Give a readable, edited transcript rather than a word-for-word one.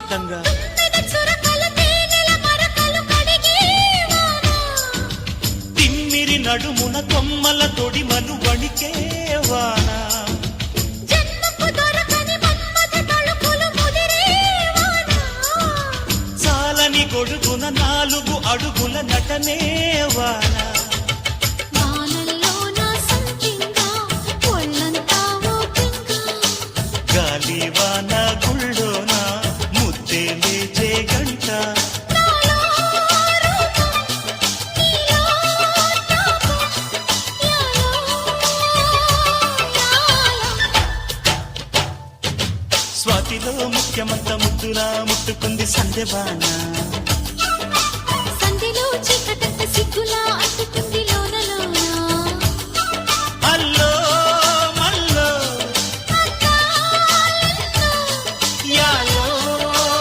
మొత్తంగా తిమ్మిరి నడుమున కొమ్మల తొడిమలు వణికే వాన చాలని గొడుగున 4 అడుగుల నటనే వాన గాలివాన గుళ్ళోన ముద్దే లేచే గంట స్వాతిలో ముఖ్యమంత ముద్దులా ముట్టుకుంది సంధ్యవాన సంధ్యలో చీకటంత సిగ్గులా అట్టుకుంది